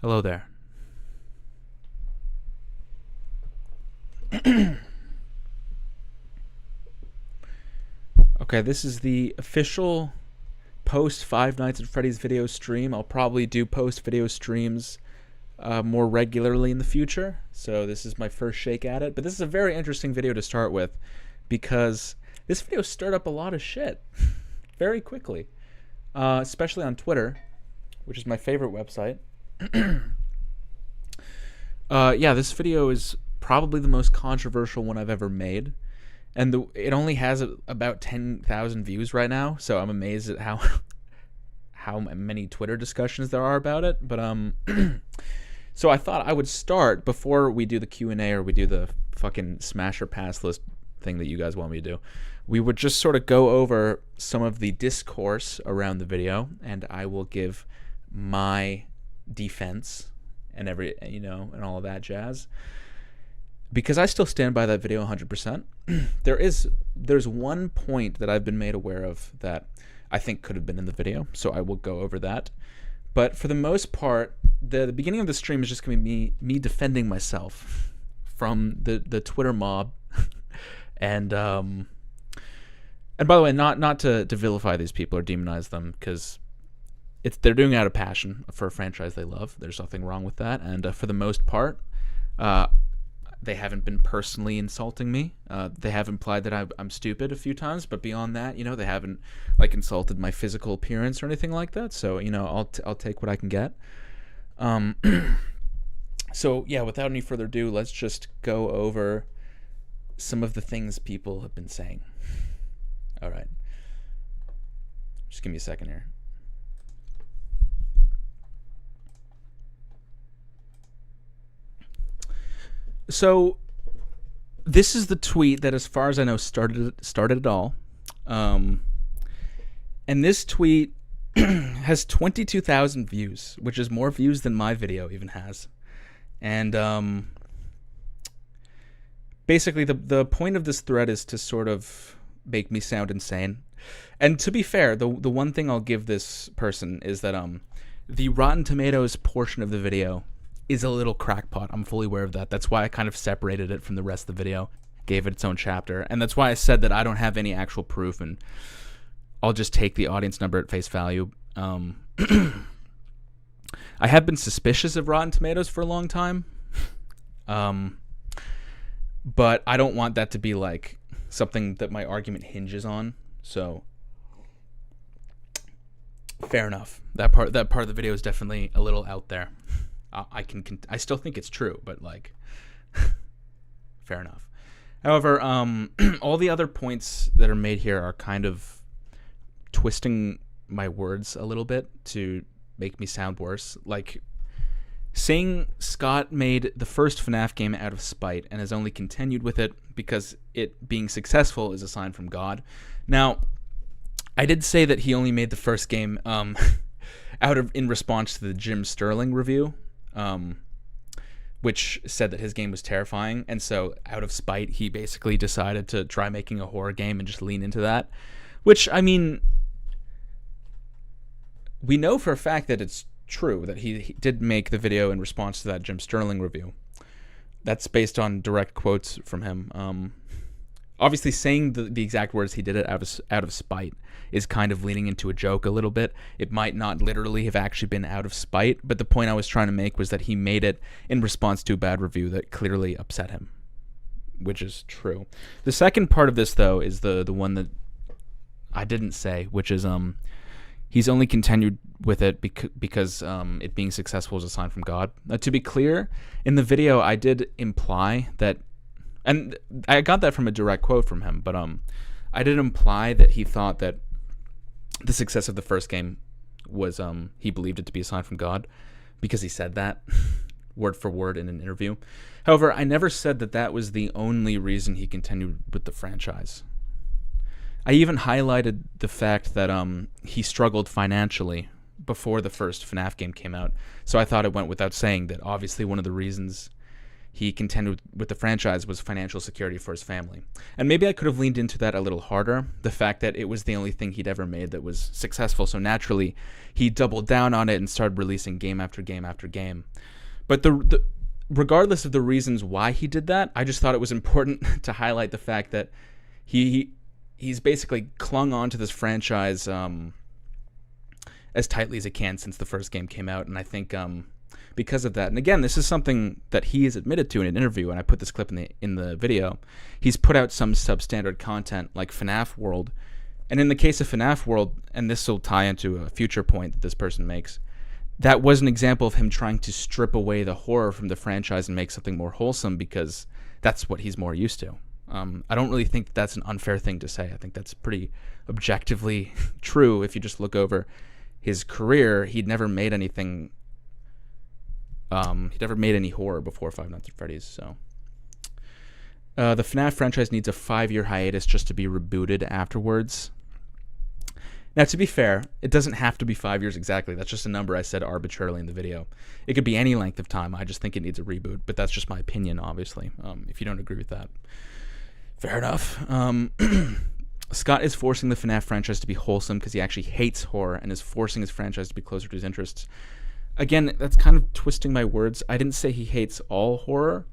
Hello there. Okay, this is the official post Five Nights at Freddy's video stream. I'll probably do post video streams more regularly in the future. So this is my first shake at it. But this is a very interesting video to start with because this video stirred up a lot of shit very quickly, especially on Twitter, which is my favorite website. Yeah, this video is probably the most controversial one I've ever made. And it only has about 10,000 views right now, so I'm amazed at how many Twitter discussions there are about it. But so I thought I would start before we do the Q&A or we do the fucking smash or pass list thing that you guys want me to do. We would just sort of go over some of the discourse around the video, and I will give my defense and and all of that jazz. Because I still stand by that video 100%. There's one point that I've been made aware of that I think could have been in the video, so I will go over that. But for the most part, the beginning of the stream is just going to be me defending myself from the Twitter mob, and by the way, not to vilify these people or demonize them, because they're doing it out of passion for a franchise they love. There's nothing wrong with that, and for the most part, they haven't been personally insulting me. They have implied that I'm stupid a few times, but beyond that, they haven't insulted my physical appearance or anything like that. So I'll take what I can get. So yeah, without any further ado, let's just go over some of the things people have been saying. All right, just give me a second here. So this is the tweet that, as far as I know, started it all. And this tweet has 22,000 views, which is more views than my video even has. And basically the point of this thread is to sort of make me sound insane. And to be fair, the one thing I'll give this person is that the Rotten Tomatoes portion of the video is a little crackpot. I'm fully aware of that. That's why I kind of separated it from the rest of the video, gave it its own chapter, and that's why I said that I don't have any actual proof, and I'll just take the audience number at face value. I have been suspicious of Rotten Tomatoes for a long time, but I don't want that to be something that my argument hinges on. So fair enough. That part of the video is definitely a little out there. I still think it's true, but fair enough. However, all the other points that are made here are kind of twisting my words a little bit to make me sound worse. Saying Scott made the first FNAF game out of spite and has only continued with it because it being successful is a sign from God. Now, I did say that he only made the first game in response to the Jim Sterling review, which said that his game was terrifying, and so out of spite he basically decided to try making a horror game and just lean into that, which, I mean, we know for a fact that it's true that he did make the video in response to that Jim Sterling review. That's based on direct quotes from him. Obviously saying the exact words he did it out of spite is kind of leaning into a joke a little bit. It might not literally have actually been out of spite, but the point I was trying to make was that he made it in response to a bad review that clearly upset him, which is true. The second part of this, though, is the one that I didn't say, which is he's only continued with it because it being successful is a sign from God. To be clear, in the video I did imply that, and I got that from a direct quote from him, but I did imply that he thought that the success of the first game was he believed it to be a sign from God because he said that word for word in an interview. However, I never said that that was the only reason he continued with the franchise. I even highlighted the fact that he struggled financially before the first FNAF game came out, so I thought it went without saying that obviously one of the reasons he contended with the franchise was financial security for his family. And maybe I could have leaned into that a little harder, the fact that it was the only thing he'd ever made that was successful, so naturally he doubled down on it and started releasing game after game after game. But regardless of the reasons why he did that, I just thought it was important to highlight the fact that he's basically clung on to this franchise as tightly as he can since the first game came out, and I think because of that, and again, this is something that he has admitted to in an interview, and I put this clip in the video. He's put out some substandard content like FNAF World, and in the case of FNAF World, and this will tie into a future point that this person makes, that was an example of him trying to strip away the horror from the franchise and make something more wholesome because that's what he's more used to. I don't really think that's an unfair thing to say. I think that's pretty objectively true. If you just look over his career, he'd never made anything. He'd never made any horror before Five Nights at Freddy's. So the FNAF franchise needs a 5-year hiatus just to be rebooted afterwards. Now, to be fair, it doesn't have to be 5 years exactly. That's just a number I said arbitrarily in the video. It could be any length of time. I just think it needs a reboot, but that's just my opinion, obviously. If you don't agree with that, fair enough. Scott is forcing the FNAF franchise to be wholesome because he actually hates horror and is forcing his franchise to be closer to his interests. Again, that's kind of twisting my words. I didn't say he hates all horror.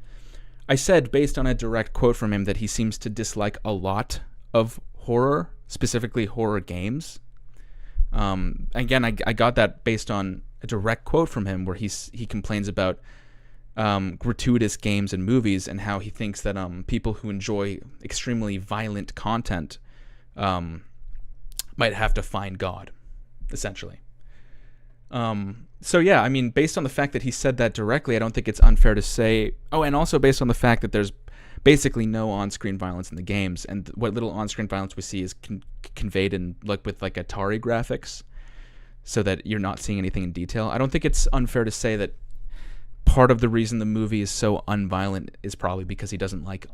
I said, based on a direct quote from him, that he seems to dislike a lot of horror, specifically horror games. Again, I got that based on a direct quote from him where he complains about gratuitous games and movies and how he thinks that people who enjoy extremely violent content might have to find God, essentially. So yeah, I mean, based on the fact that he said that directly, I don't think it's unfair to say. Oh, and also based on the fact that there's basically no on-screen violence in the games, and what little on-screen violence we see is conveyed in with Atari graphics, so that you're not seeing anything in detail. I don't think it's unfair to say that part of the reason the movie is so unviolent is probably because he doesn't like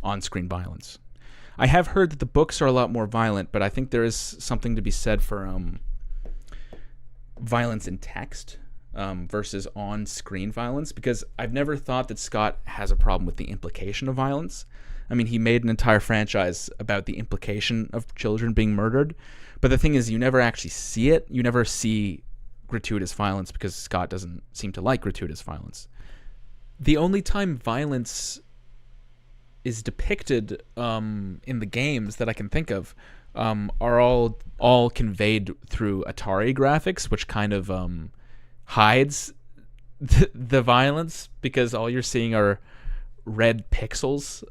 on-screen violence. I have heard that the books are a lot more violent, but I think there is something to be said for violence in text versus on-screen violence, because I've never thought that Scott has a problem with the implication of violence. I mean, he made an entire franchise about the implication of children being murdered, but the thing is, you never actually see it. You never see gratuitous violence because Scott doesn't seem to like gratuitous violence. The only time violence is depicted in the games that I can think of are all conveyed through Atari graphics, which kind of hides the violence because all you're seeing are red pixels.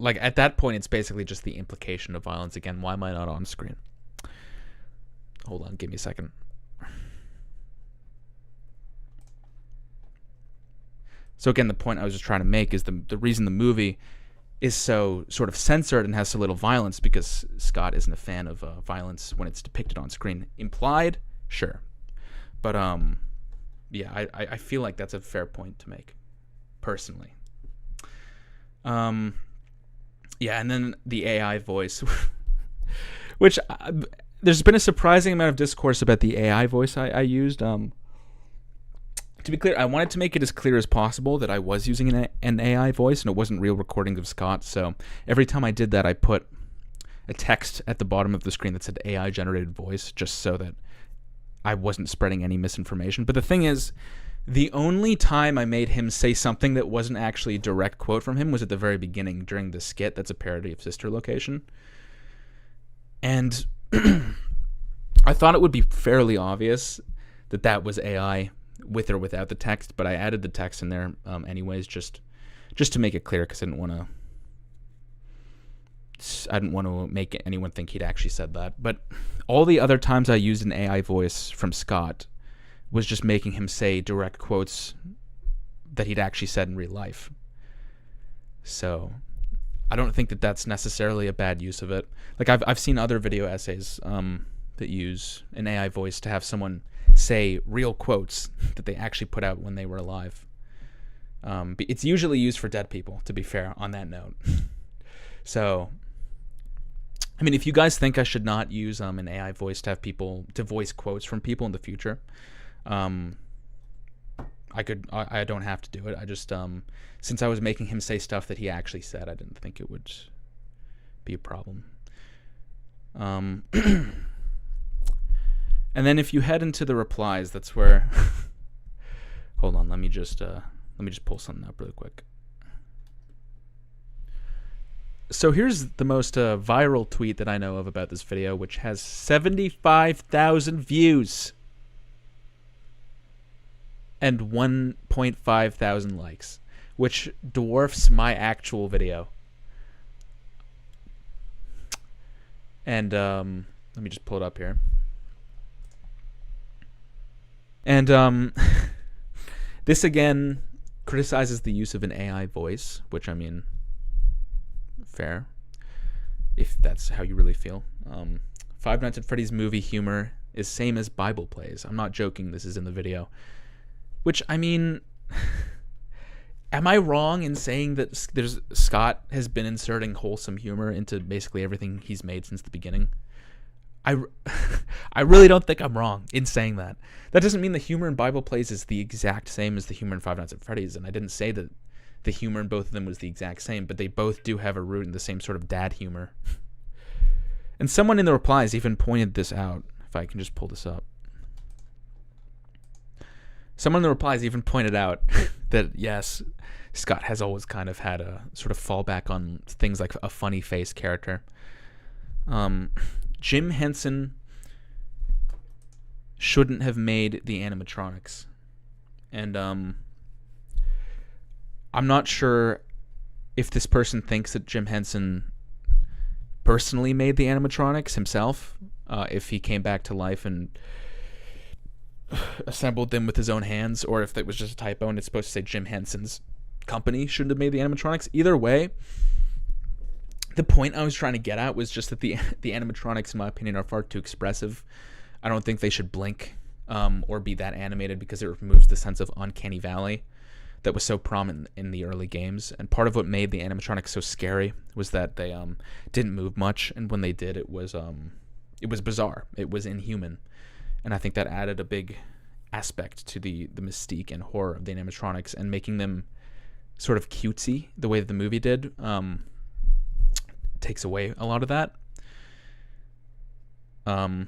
At that point, it's basically just the implication of violence. Again, why am I not on screen? Hold on, give me a second. So again, the point I was just trying to make is the reason the movie is so sort of censored and has so little violence because Scott isn't a fan of violence when it's depicted on screen. Implied, sure, but yeah, I feel like that's a fair point to make, personally. Yeah, and then the AI voice, which there's been a surprising amount of discourse about the AI voice I used. To be clear, I wanted to make it as clear as possible that I was using an AI voice and it wasn't real recordings of Scott. So every time I did that, I put a text at the bottom of the screen that said AI generated voice, just so that I wasn't spreading any misinformation. But the thing is, the only time I made him say something that wasn't actually a direct quote from him was at the very beginning during the skit that's a parody of Sister Location. And I thought it would be fairly obvious that that was AI with or without the text, but I added the text in there anyways, just to make it clear, because I didn't want to make anyone think he'd actually said that. But all the other times I used an AI voice from Scott was just making him say direct quotes that he'd actually said in real life. So I don't think that that's necessarily a bad use of it. Like I've seen other video essays that use an AI voice to have someone say real quotes that they actually put out when they were alive. It's usually used for dead people, to be fair, on that note. So, I mean, if you guys think I should not use an AI voice to have people to voice quotes from people in the future, I I don't have to do it. I just since I was making him say stuff that he actually said, I didn't think it would be a problem. And then if you head into the replies, that's where hold on, let me just pull something up really quick. So here's the most viral tweet that I know of about this video, which has 75,000 views and 1.5 thousand likes, which dwarfs my actual video. And let me just pull it up here. And this again criticizes the use of an AI voice, which, I mean, fair, if that's how you really feel. Five Nights at Freddy's movie humor is same as Bible plays. I'm not joking, this is in the video. Which, I mean, am I wrong in saying that Scott has been inserting wholesome humor into basically everything he's made since the beginning? I really don't think I'm wrong in saying that. That doesn't mean the humor in Bible plays is the exact same as the humor in Five Nights at Freddy's, and I didn't say that the humor in both of them was the exact same, but they both do have a root in the same sort of dad humor. And someone in the replies even pointed this out, if I can just pull this up. Someone in the replies even pointed out that, yes, Scott has always kind of had a sort of fallback on things like a funny face character. Jim Henson shouldn't have made the animatronics. And I'm not sure if this person thinks that Jim Henson personally made the animatronics himself, if he came back to life and assembled them with his own hands, or if it was just a typo and it's supposed to say Jim Henson's company shouldn't have made the animatronics. Either way, the point I was trying to get at was just that the animatronics, in my opinion, are far too expressive. I don't think they should blink or be that animated, because it removes the sense of uncanny valley that was so prominent in the early games. And part of what made the animatronics so scary was that they didn't move much, and when they did, it was bizarre. It was inhuman. And I think that added a big aspect to the mystique and horror of the animatronics, and making them sort of cutesy the way that the movie did takes away a lot of that. Oh,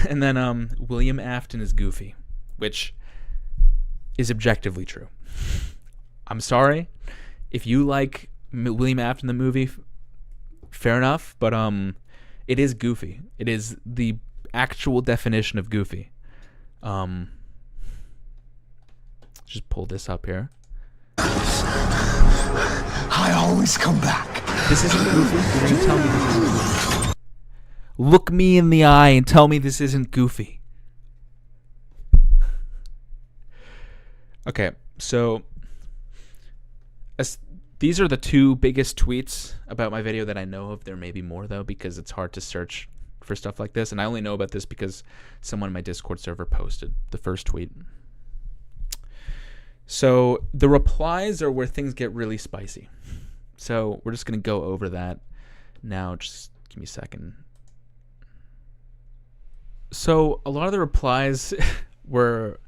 and then William Afton is goofy, which is objectively true. I'm sorry if you like William Afton the movie, fair enough, but it is goofy. It is the actual definition of goofy. Just pull this up here. I always come back. This isn't goofy. You're gonna tell me this isn't goofy. Look me in the eye and tell me this isn't goofy. Okay, so these are the two biggest tweets about my video that I know of. There may be more, though, because it's hard to search for stuff like this, and I only know about this because someone in my Discord server posted the first tweet. So the replies are where things get really spicy. So we're just going to go over that now. Just give me a second. So a lot of the replies were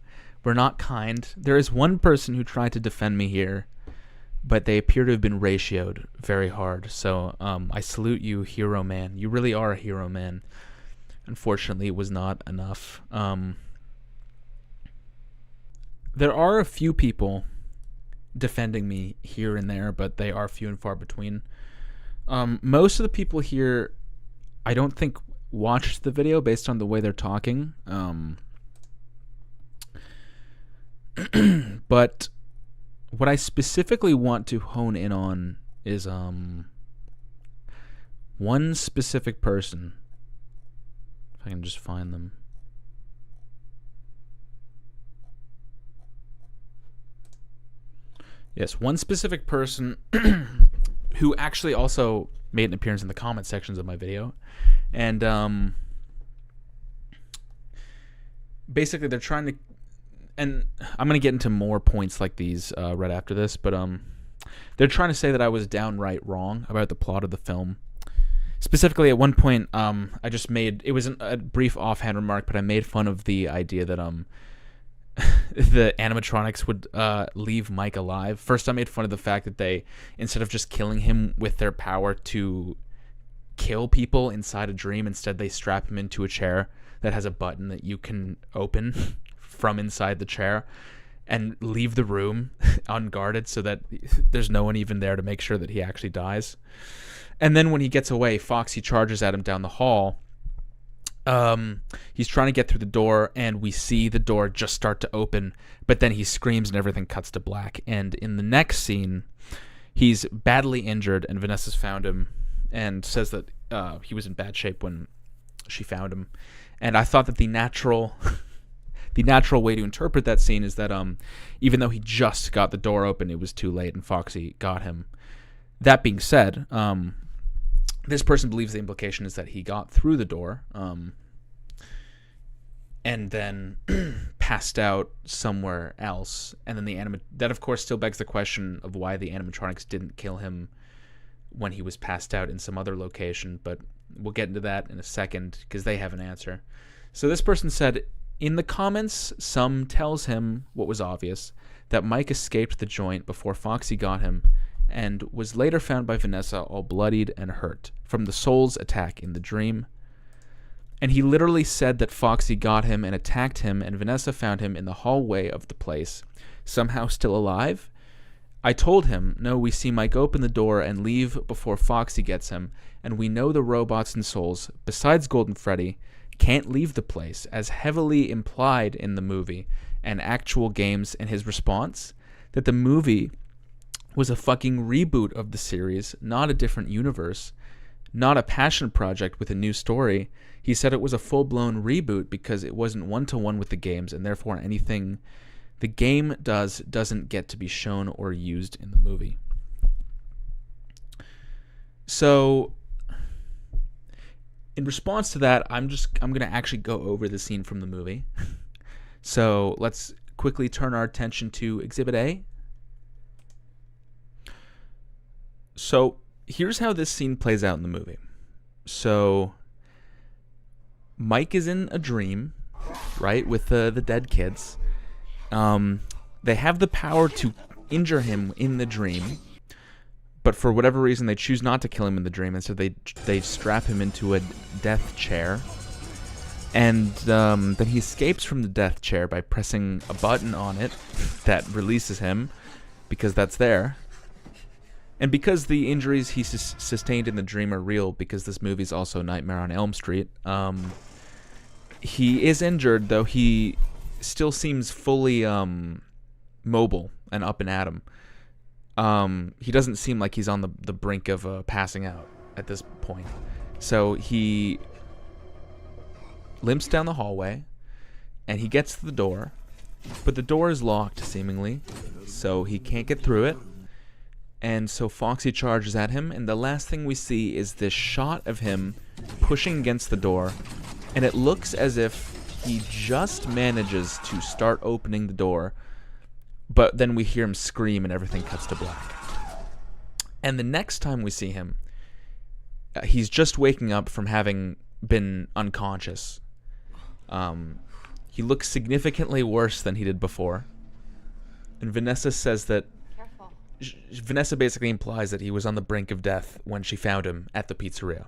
not kind. There is one person who tried to defend me here, but they appear to have been ratioed very hard. So I salute you, hero man. You really are a hero man. Unfortunately, it was not enough. There are a few people defending me here and there, but they are few and far between. Most of the people here, I don't think, watched the video based on the way they're talking. But what I specifically want to hone in on is one specific person. If I can just find them. Yes, one specific person who actually also made an appearance in the comment sections of my video. And basically they're trying to, and I'm going to get into more points like these right after this, but they're trying to say that I was downright wrong about the plot of the film. Specifically, at one point, I just made, it was a brief offhand remark, but I made fun of the idea that the animatronics would leave Mike alive. First, I made fun of the fact that they, instead of just killing him with their power to kill people inside a dream, instead they strap him into a chair that has a button that you can open from inside the chair and leave the room unguarded so that there's no one even there to make sure that he actually dies. And then when he gets away, Foxy charges at him down the hall. He's trying to get through the door, and we see the door just start to open, but then he screams and everything cuts to black. And in the next scene, he's badly injured, and Vanessa's found him and says that he was in bad shape when she found him. And I thought that the natural way to interpret that scene is that even though he just got the door open, it was too late and Foxy got him. That being said, this person believes the implication is that he got through the door and then passed out somewhere else. And then that, of course, still begs the question of why the animatronics didn't kill him when he was passed out in some other location. But we'll get into that in a second because they have an answer. So this person said, in the comments, some tells him what was obvious, that Mike escaped the joint before Foxy got him, and was later found by Vanessa all bloodied and hurt from the soul's attack in the dream. And he literally said that Foxy got him and attacked him, and Vanessa found him in the hallway of the place, somehow still alive. I told him, no, we see Mike open the door and leave before Foxy gets him, and we know the robots and souls, besides Golden Freddy, can't leave the place, as heavily implied in the movie and actual games. And his response, that the movie was a fucking reboot of the series, not a different universe, not a passion project with a new story. He said it was a full-blown reboot because it wasn't one-to-one with the games, and therefore anything the game doesn't get to be shown or used in the movie. So in response to that, I'm going to actually go over the scene from the movie. So let's quickly turn our attention to Exhibit A. So here's how this scene plays out in the movie. So Mike is in a dream, right, with the dead kids. They have the power to injure him in the dream, but for whatever reason they choose not to kill him in the dream, and so they strap him into a death chair. And then he escapes from the death chair by pressing a button on it that releases him, because that's there. And because the injuries he sustained in the dream are real, because this movie is also Nightmare on Elm Street, he is injured, though he still seems fully mobile and up and at him. He doesn't seem like he's on the brink of passing out at this point. So he limps down the hallway, and he gets to the door, but the door is locked, seemingly, so he can't get through it. And so Foxy charges at him, and the last thing we see is this shot of him pushing against the door, and it looks as if he just manages to start opening the door, but then we hear him scream and everything cuts to black. And the next time we see him, he's just waking up from having been unconscious. He looks significantly worse than he did before. And Vanessa says that Vanessa basically implies that he was on the brink of death when she found him at the pizzeria.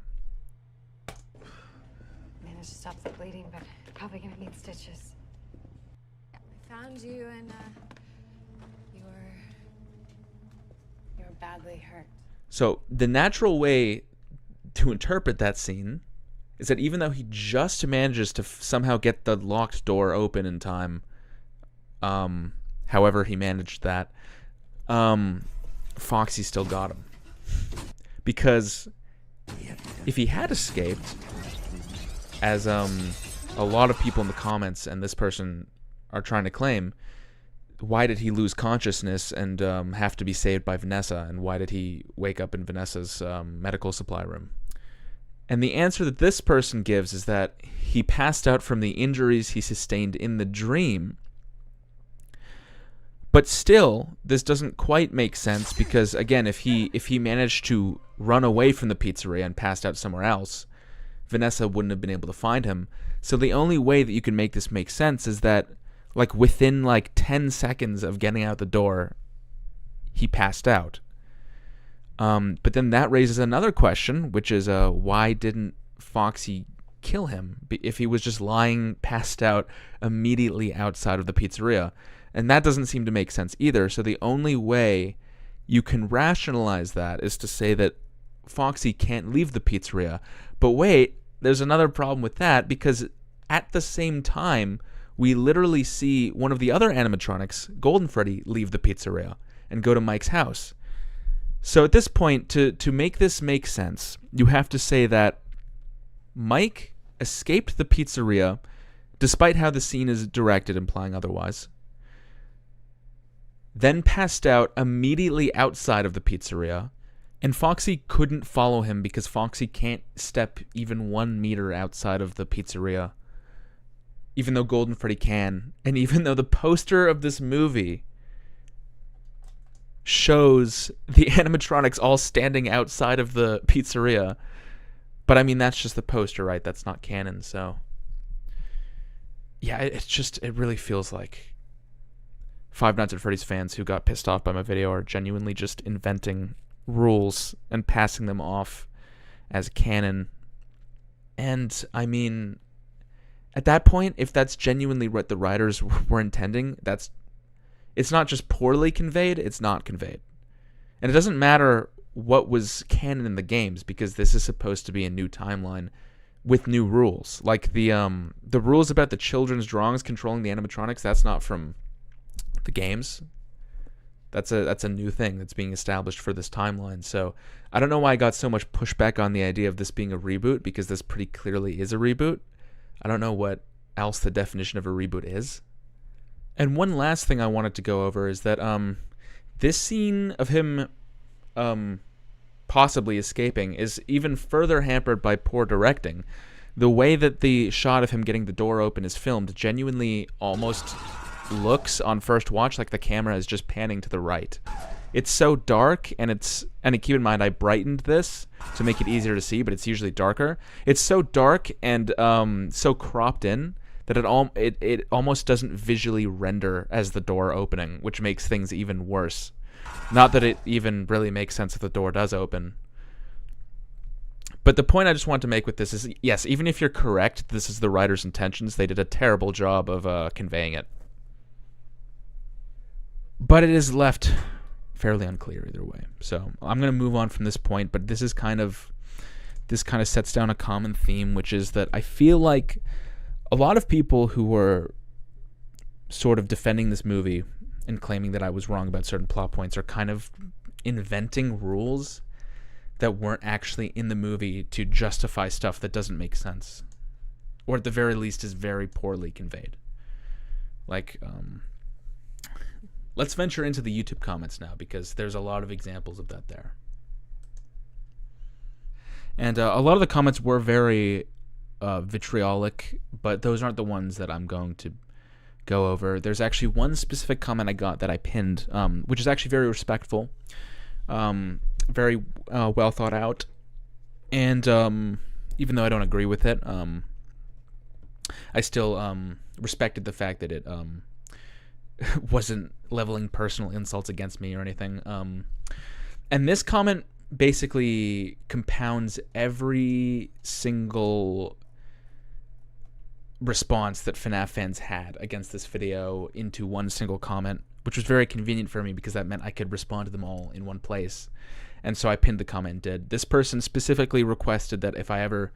Managed to stop the bleeding, but probably gonna need stitches. I found you, and you were badly hurt. So the natural way to interpret that scene is that even though he just manages to somehow get the locked door open in time, however he managed that, Foxy still got him. Because if he had escaped, as a lot of people in the comments and this person are trying to claim, why did he lose consciousness and have to be saved by Vanessa? And why did he wake up in Vanessa's medical supply room? And the answer that this person gives is that he passed out from the injuries he sustained in the dream. But still, this doesn't quite make sense because, again, if he managed to run away from the pizzeria and passed out somewhere else, Vanessa wouldn't have been able to find him. So the only way that you can make this make sense is that Like within like 10 seconds of getting out the door, he passed out. But then that raises another question, which is why didn't Foxy kill him if he was just lying passed out immediately outside of the pizzeria? And that doesn't seem to make sense either. So the only way you can rationalize that is to say that Foxy can't leave the pizzeria. But wait, there's another problem with that, because at the same time, we literally see one of the other animatronics, Golden Freddy, leave the pizzeria and go to Mike's house. So at this point, to make this make sense, you have to say that Mike escaped the pizzeria, despite how the scene is directed, implying otherwise, then passed out immediately outside of the pizzeria, and Foxy couldn't follow him because Foxy can't step even 1 meter outside of the pizzeria, even though Golden Freddy can, and even though the poster of this movie shows the animatronics all standing outside of the pizzeria. But I mean, that's just the poster, right? That's not canon. So yeah, it really feels like Five Nights at Freddy's fans who got pissed off by my video are genuinely just inventing rules and passing them off as canon. And I mean, at that point, if that's genuinely what the writers were intending, it's not just poorly conveyed, it's not conveyed. And it doesn't matter what was canon in the games, because this is supposed to be a new timeline with new rules. Like the rules about the children's drawings controlling the animatronics, that's not from the games. That's a new thing that's being established for this timeline. So I don't know why I got so much pushback on the idea of this being a reboot, because this pretty clearly is a reboot. I don't know what else the definition of a reboot is. And one last thing I wanted to go over is that this scene of him possibly escaping is even further hampered by poor directing. The way that the shot of him getting the door open is filmed genuinely almost looks on first watch like the camera is just panning to the right. It's so dark, and keep in mind I brightened this to make it easier to see, but it's usually darker. It's so dark and so cropped in that it almost doesn't visually render as the door opening, which makes things even worse. Not that it even really makes sense if the door does open. But the point I just want to make with this is, yes, even if you're correct, this is the writer's intentions, they did a terrible job of conveying it. But it is left fairly unclear either way. So I'm going to move on from this point, but this kind of sets down a common theme, which is that I feel like a lot of people who were sort of defending this movie and claiming that I was wrong about certain plot points are kind of inventing rules that weren't actually in the movie to justify stuff that doesn't make sense, or at the very least is very poorly conveyed. Like, let's venture into the YouTube comments now, because there's a lot of examples of that there. And a lot of the comments were very vitriolic, but those aren't the ones that I'm going to go over. There's actually one specific comment I got that I pinned, which is actually very respectful, very well thought out, and even though I don't agree with it, I still respected the fact that it wasn't leveling personal insults against me or anything. And this comment basically compounds every single response that FNAF fans had against this video into one single comment, which was very convenient for me because that meant I could respond to them all in one place. And so I pinned the comment and did. This person specifically requested that if I ever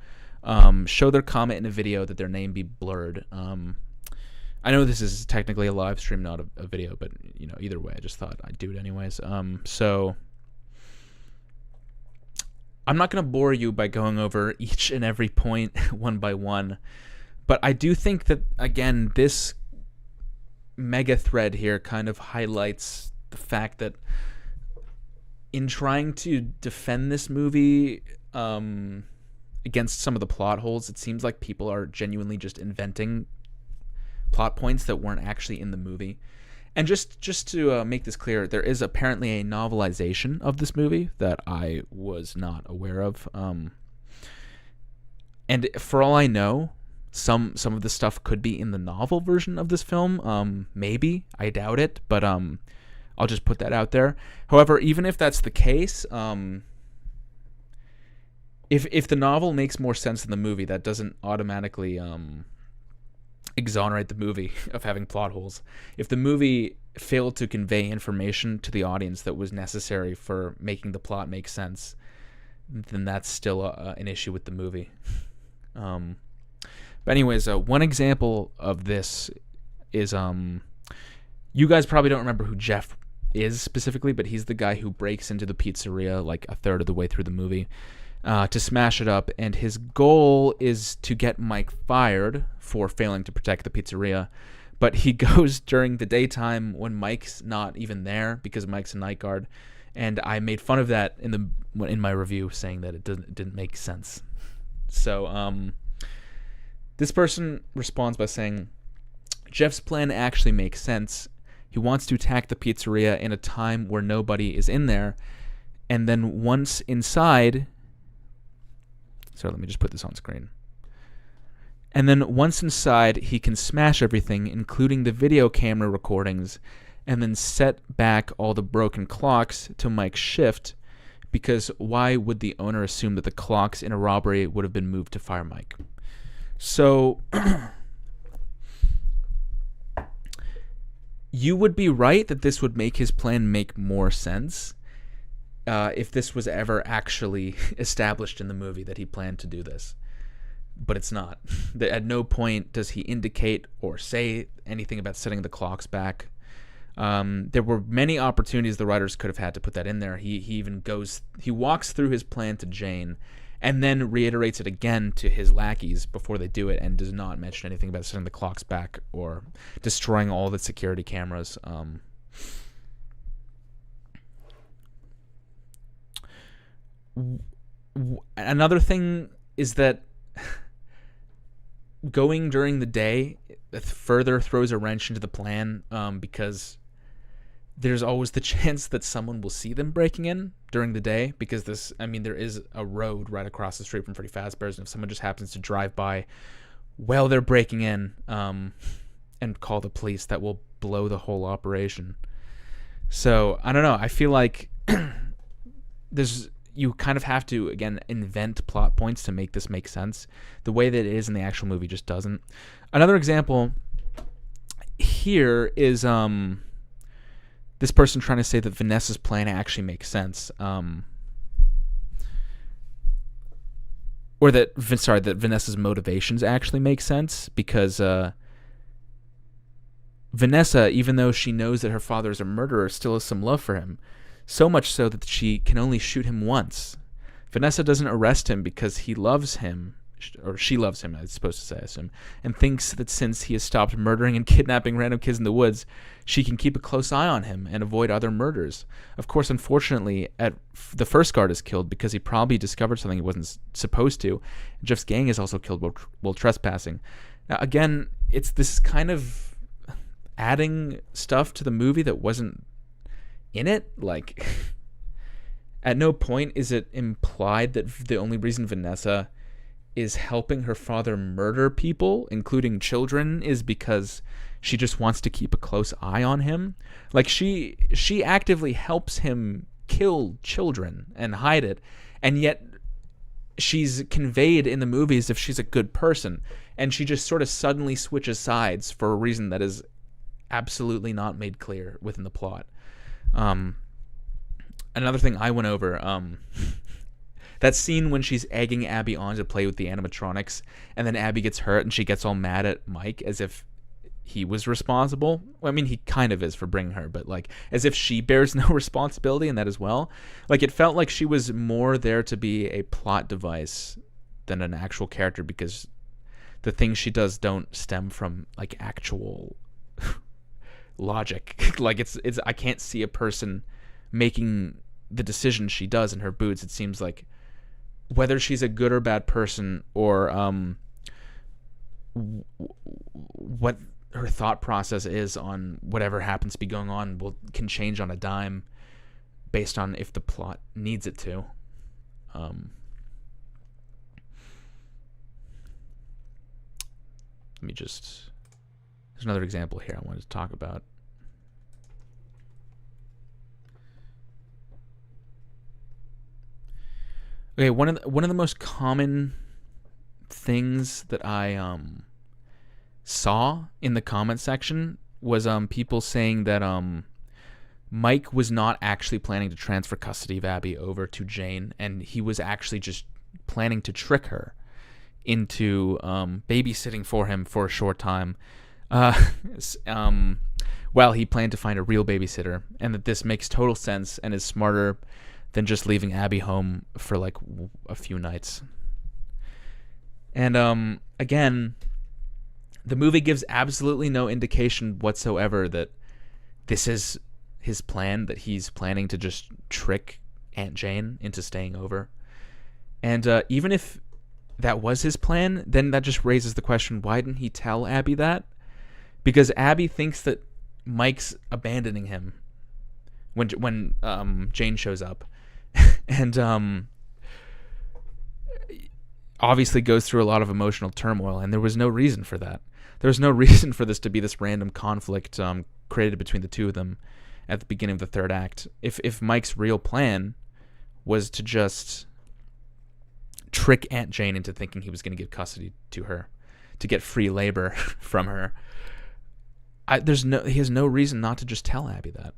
show their comment in a video, that their name be blurred. I know this is technically a live stream, not a video, but you know, either way, I just thought I'd do it anyways. So I'm not going to bore you by going over each and every point one by one, but I do think that, again, this mega thread here kind of highlights the fact that in trying to defend this movie against some of the plot holes, it seems like people are genuinely just inventing plot points that weren't actually in the movie. And just to make this clear, there is apparently a novelization of this movie that I was not aware of. And for all I know, some of the stuff could be in the novel version of this film. Maybe. I doubt it, but I'll just put that out there. However, even if that's the case, if the novel makes more sense than the movie, that doesn't automatically exonerate the movie of having plot holes. If the movie failed to convey information to the audience that was necessary for making the plot make sense, then that's still an issue with the movie. But anyways, one example of this is you guys probably don't remember who Jeff is specifically, but he's the guy who breaks into the pizzeria like a third of the way through the movie to smash it up, and his goal is to get Mike fired for failing to protect the pizzeria. But he goes during the daytime when Mike's not even there because Mike's a night guard, and I made fun of that in my review, saying that it didn't make sense. So this person responds by saying, Jeff's plan actually makes sense. He wants to attack the pizzeria in a time where nobody is in there, and then once inside... So let me just put this on screen. And then once inside, he can smash everything, including the video camera recordings, and then set back all the broken clocks to Mike's shift, because why would the owner assume that the clocks in a robbery would have been moved to fire Mike? So... you would be right that this would make his plan make more sense if this was ever actually established in the movie that he planned to do this. But it's not. At no point does he indicate or say anything about setting the clocks back. There were many opportunities the writers could have had to put that in there. He walks through his plan to Jane and then reiterates it again to his lackeys before they do it, and does not mention anything about setting the clocks back or destroying all the security cameras. Another thing is that going during the day further throws a wrench into the plan, because there's always the chance that someone will see them breaking in during the day, because there is a road right across the street from Freddy Fazbear's, and if someone just happens to drive by while they're breaking in and call the police, that will blow the whole operation. So, I don't know. I feel like you kind of have to, again, invent plot points to make this make sense. The way that it is in the actual movie just doesn't. Another example here is... this person trying to say that Vanessa's plan actually makes sense, or that Vanessa's motivations actually make sense, because Vanessa, even though she knows that her father is a murderer, still has some love for him, so much so that she can only shoot him once. Vanessa doesn't arrest him because he loves him, or she loves him, I was supposed to say, I assume, and thinks that since he has stopped murdering and kidnapping random kids in the woods, she can keep a close eye on him and avoid other murders. Of course, unfortunately, the first guard is killed because he probably discovered something he wasn't supposed to. Jeff's gang is also killed while trespassing. Now, again, this is kind of adding stuff to the movie that wasn't in it. Like, at no point is it implied that the only reason Vanessa is helping her father murder people, including children, is because she just wants to keep a close eye on him. Like, she actively helps him kill children and hide it, and yet she's conveyed in the movies if she's a good person, and she just sort of suddenly switches sides for a reason that is absolutely not made clear within the plot. Another thing I went over, that scene when she's egging Abby on to play with the animatronics, and then Abby gets hurt and she gets all mad at Mike as if he was responsible. Well, I mean, he kind of is for bringing her, but like as if she bears no responsibility in that as well. Like, it felt like she was more there to be a plot device than an actual character, because the things she does don't stem from like actual logic. Like, it's I can't see a person making the decisions she does in her boots. It seems like whether she's a good or bad person, or what her thought process is on whatever happens to be going on can change on a dime based on if the plot needs it to. Let me just... There's another example here I wanted to talk about. Okay, one of the most common things that I saw in the comment section was people saying that Mike was not actually planning to transfer custody of Abby over to Jane, and he was actually just planning to trick her into babysitting for him for a short time, while he planned to find a real babysitter, and that this makes total sense and is smarter than just leaving Abby home for like a few nights. And again, the movie gives absolutely no indication whatsoever that this is his plan, that he's planning to just trick Aunt Jane into staying over. And even if that was his plan, then that just raises the question, why didn't he tell Abby that? Because Abby thinks that Mike's abandoning him when Jane shows up. And obviously goes through a lot of emotional turmoil, and there was no reason for that. There was no reason for this to be this random conflict created between the two of them at the beginning of the third act. If Mike's real plan was to just trick Aunt Jane into thinking he was going to give custody to her, to get free labor from her, he has no reason not to just tell Abby that.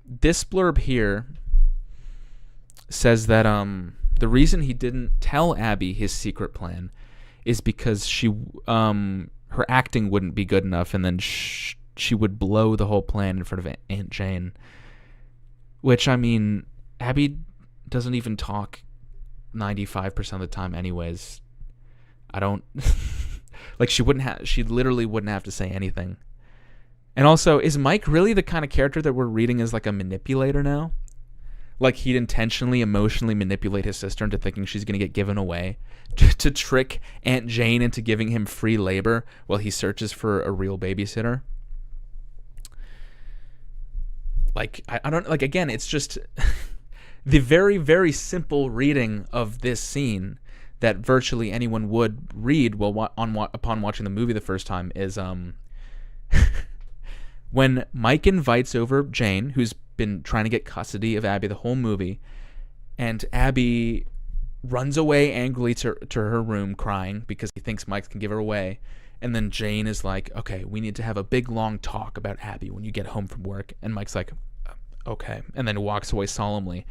This blurb here says that the reason he didn't tell Abby his secret plan is because her acting wouldn't be good enough, and then she would blow the whole plan in front of Aunt Jane. Which, I mean, Abby doesn't even talk 95% of the time anyways. I don't... like, she literally wouldn't have to say anything. And also, is Mike really the kind of character that we're reading as like a manipulator now? Like, he'd intentionally, emotionally manipulate his sister into thinking she's going to get given away to trick Aunt Jane into giving him free labor while he searches for a real babysitter? Like, I don't... Like, again, it's just... the very, very simple reading of this scene that virtually anyone would read upon watching the movie the first time is... when Mike invites over Jane, who's been trying to get custody of Abby the whole movie, and Abby runs away angrily to her room crying because he thinks Mike can give her away, and then Jane is like, okay, we need to have a big long talk about Abby when you get home from work, and Mike's like, okay, and then walks away solemnly.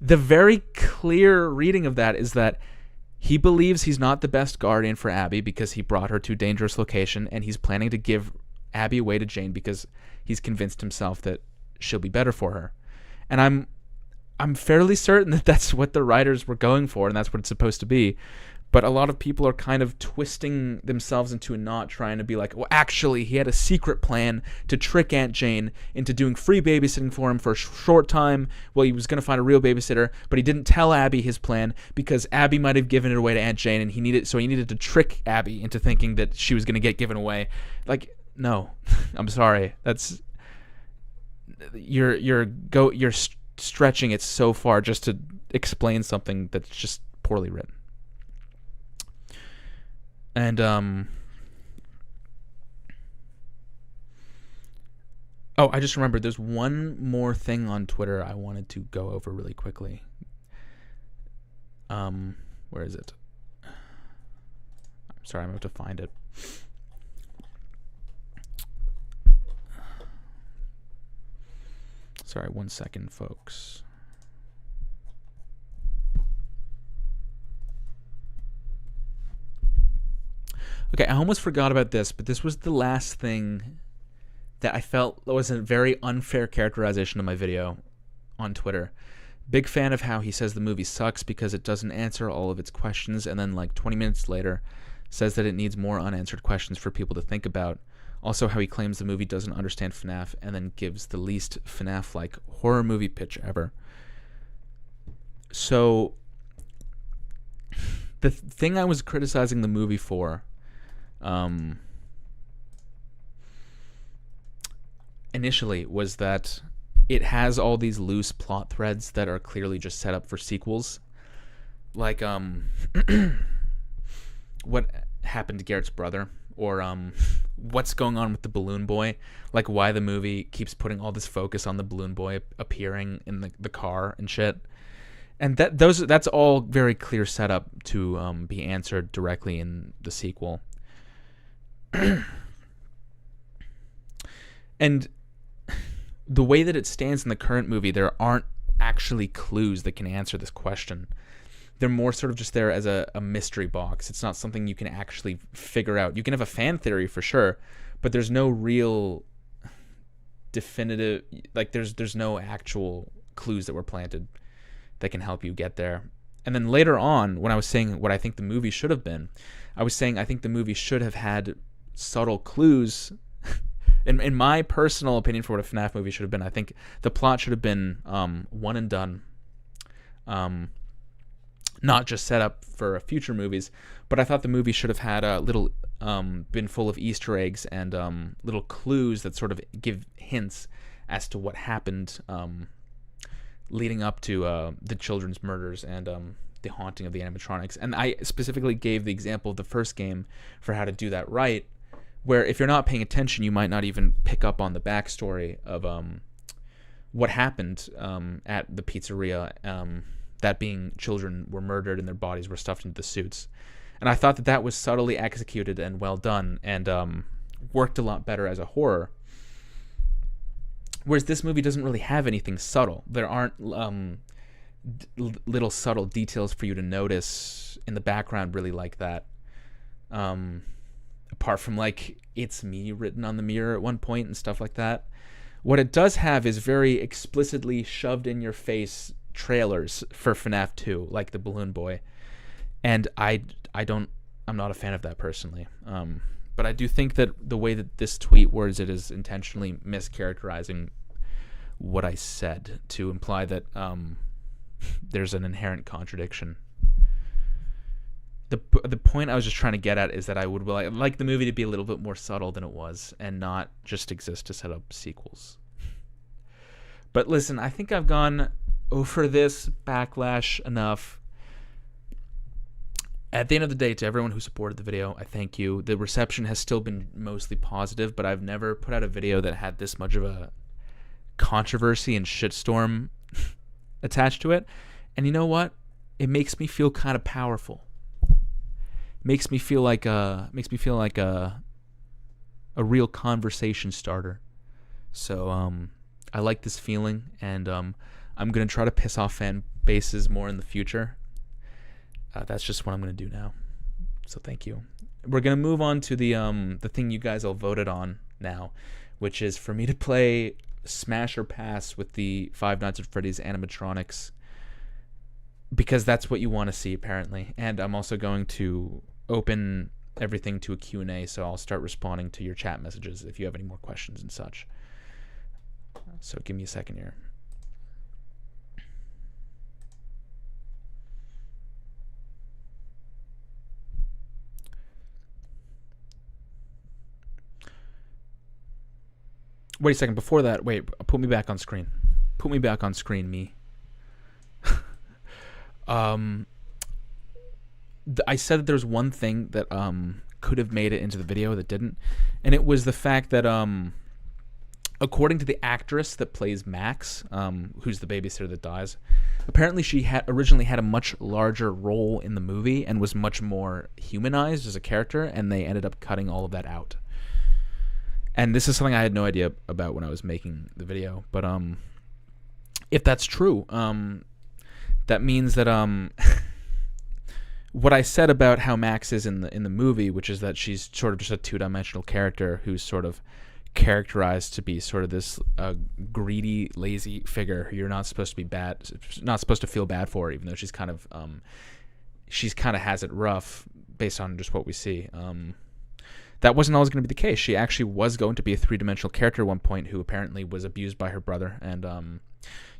The very clear reading of that is that he believes he's not the best guardian for Abby because he brought her to a dangerous location, and he's planning to give Abby away to Jane because he's convinced himself that she'll be better for her. And I'm fairly certain that that's what the writers were going for, and that's what it's supposed to be. But a lot of people are kind of twisting themselves into a knot, trying to be like, well, actually, he had a secret plan to trick Aunt Jane into doing free babysitting for him for a short time while he was going to find a real babysitter, but he didn't tell Abby his plan because Abby might have given it away to Aunt Jane, and he needed to trick Abby into thinking that she was going to get given away. Like, no, I'm sorry. That's you're stretching it so far just to explain something that's just poorly written. And oh, I just remembered there's one more thing on Twitter I wanted to go over really quickly. Where is it? I'm sorry, I'm about to find it. Sorry, 1 second, folks. Okay, I almost forgot about this, but this was the last thing that I felt was a very unfair characterization of my video on Twitter. Big fan of how he says the movie sucks because it doesn't answer all of its questions, and then like 20 minutes later says that it needs more unanswered questions for people to think about. Also how he claims the movie doesn't understand FNAF and then gives the least FNAF-like horror movie pitch ever. So the thing I was criticizing the movie for initially was that it has all these loose plot threads that are clearly just set up for sequels. Like what happened to Garrett's brother, or what's going on with the balloon boy, like why the movie keeps putting all this focus on the balloon boy appearing in the car and shit. And that's all very clear setup to be answered directly in the sequel. And the way that it stands in the current movie, there aren't actually clues that can answer this question. They're more sort of just there as a mystery box. It's not something you can actually figure out. You can have a fan theory for sure, but there's no real definitive, like there's no actual clues that were planted that can help you get there. And then later on, when I was saying what I think the movie should have been, I was saying I think the movie should have had subtle clues. In my personal opinion for what a FNAF movie should have been, I think the plot should have been one and done. Not just set up for future movies, but I thought the movie should have had a little been full of Easter eggs and little clues that sort of give hints as to what happened leading up to the children's murders and the haunting of the animatronics. And I specifically gave the example of the first game for how to do that right, where if you're not paying attention, you might not even pick up on the backstory of what happened at the pizzeria, that being children were murdered and their bodies were stuffed into the suits. And I thought that was subtly executed and well done, and worked a lot better as a horror. Whereas this movie doesn't really have anything subtle. There aren't little subtle details for you to notice in the background really like that. Apart from like "It's me" written on the mirror at one point and stuff like that. What it does have is very explicitly shoved in your face trailers for FNAF 2, like the Balloon Boy. And I'm not a fan of that personally. But I do think that the way that this tweet words it is intentionally mischaracterizing what I said to imply that there's an inherent contradiction. The point I was just trying to get at is that I would like the movie to be a little bit more subtle than it was and not just exist to set up sequels. But listen, I think I've gone over this backlash enough. At the end of the day, to everyone who supported the video, I thank you. The reception has still been mostly positive, but I've never put out a video that had this much of a controversy and shitstorm attached to it. And you know what? It makes me feel kind of powerful. Makes me feel like a real conversation starter. So I like this feeling, and I'm gonna try to piss off fan bases more in the future. That's just what I'm gonna do now. So thank you. We're gonna move on to the thing you guys all voted on now, which is for me to play Smash or Pass with the Five Nights at Freddy's animatronics, because that's what you want to see apparently. And I'm also going to open everything to a Q&A, so I'll start responding to your chat messages if you have any more questions and such. So give me a second here. Wait a second. Before that, wait. Put me back on screen. Put me back on screen, me. I said that there's one thing that could have made it into the video that didn't, and it was the fact that according to the actress that plays Max, who's the babysitter that dies, apparently she originally had a much larger role in the movie and was much more humanized as a character, and they ended up cutting all of that out. And this is something I had no idea about when I was making the video. But if that's true, that means that what I said about how Max is in the movie, which is that she's sort of just a two-dimensional character who's sort of characterized to be sort of this greedy, lazy figure who you're not supposed to be not supposed to feel bad for, even though she's kind of has it rough based on just what we see. That wasn't always going to be the case. She actually was going to be a three-dimensional character at one point who apparently was abused by her brother, and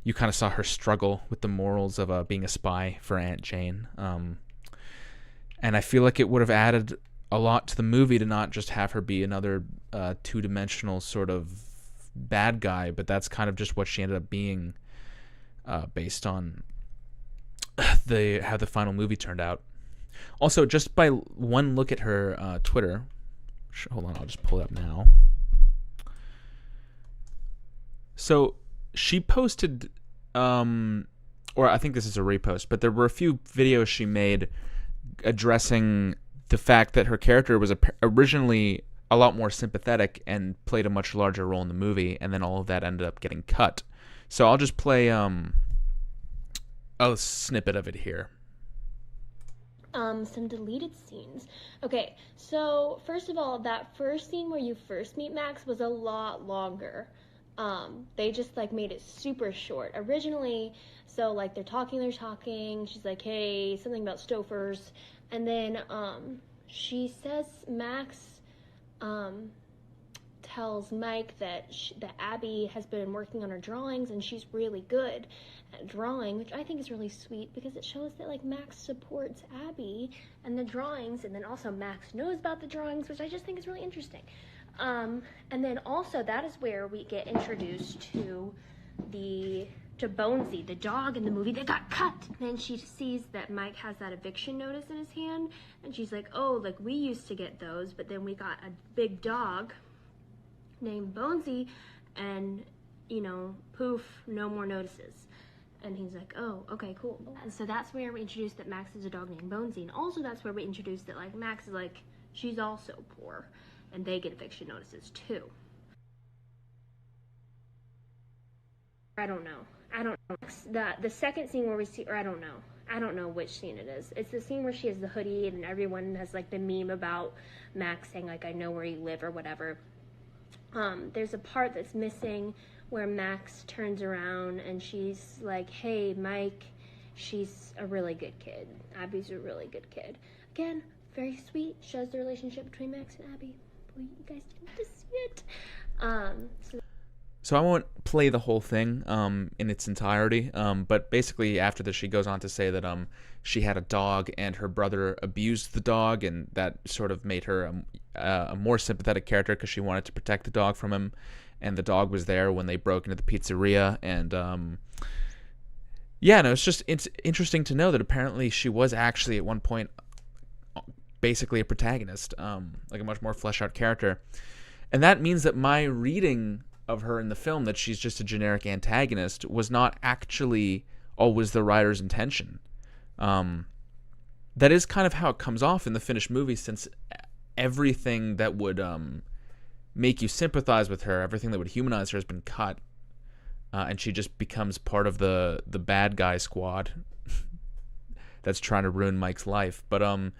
you kind of saw her struggle with the morals of being a spy for Aunt Jane. And I feel like it would have added a lot to the movie to not just have her be another two-dimensional sort of bad guy, but that's kind of just what she ended up being based on how the final movie turned out. Also, just by one look at her Twitter, hold on, I'll just pull it up now. So she posted, or I think this is a repost, but there were a few videos she made addressing the fact that her character was originally a lot more sympathetic and played a much larger role in the movie, and then all of that ended up getting cut. So I'll just play a snippet of it here. Some deleted scenes. Okay, so first of all, that first scene where you first meet Max was a lot longer. They just like made it super short originally. So like they're talking, she's like, hey, something about Stofers, and then she says, Max tells Mike that that Abby has been working on her drawings and she's really good at drawing, which I think is really sweet because it shows that like Max supports Abby and the drawings, and then also Max knows about the drawings, which I just think is really interesting. And then also that is where we get introduced to Bonesy, the dog in the movie that got cut. Then she sees that Mike has that eviction notice in his hand, and she's like, oh, like we used to get those, but then we got a big dog named Bonesy, and you know, poof, no more notices. And he's like, oh, okay, cool. And so that's where we introduce that Max is a dog named Bonesy, and also that's where we introduce that like Max is like, she's also poor, and they get eviction notices too. I don't know. The second scene where we see, or I don't know which scene it is. It's the scene where she has the hoodie and everyone has like the meme about Max saying like, I know where you live or whatever. There's a part that's missing where Max turns around and she's like, hey, Mike, she's a really good kid. Abby's a really good kid. Again, very sweet. Shows the relationship between Max and Abby. Boy, you guys didn't get to see it. So I won't play the whole thing in its entirety, but basically after this she goes on to say that she had a dog and her brother abused the dog, and that sort of made her a more sympathetic character because she wanted to protect the dog from him, and the dog was there when they broke into the pizzeria. And it's interesting to know that apparently she was actually at one point basically a protagonist, like a much more fleshed out character, and that means that my reading of her in the film, that she's just a generic antagonist, was not actually always the writer's intention. That is kind of how it comes off in the finished movie, since everything that would make you sympathize with her, everything that would humanize her, has been cut, and she just becomes part of the bad guy squad that's trying to ruin Mike's life. But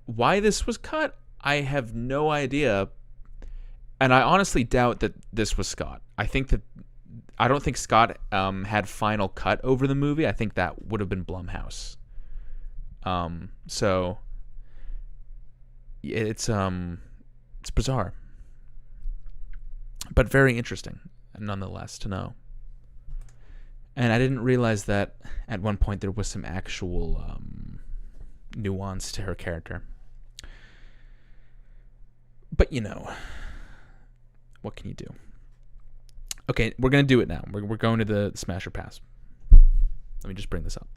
why this was cut, I have no idea. And I honestly doubt that this was Scott. I don't think Scott had final cut over the movie. I think that would have been Blumhouse. So it's bizarre, but very interesting nonetheless to know. And I didn't realize that at one point there was some actual nuance to her character. But you know, what can you do? Okay, we're going to do it now. We're going to the Smash or Pass. Let me just bring this up.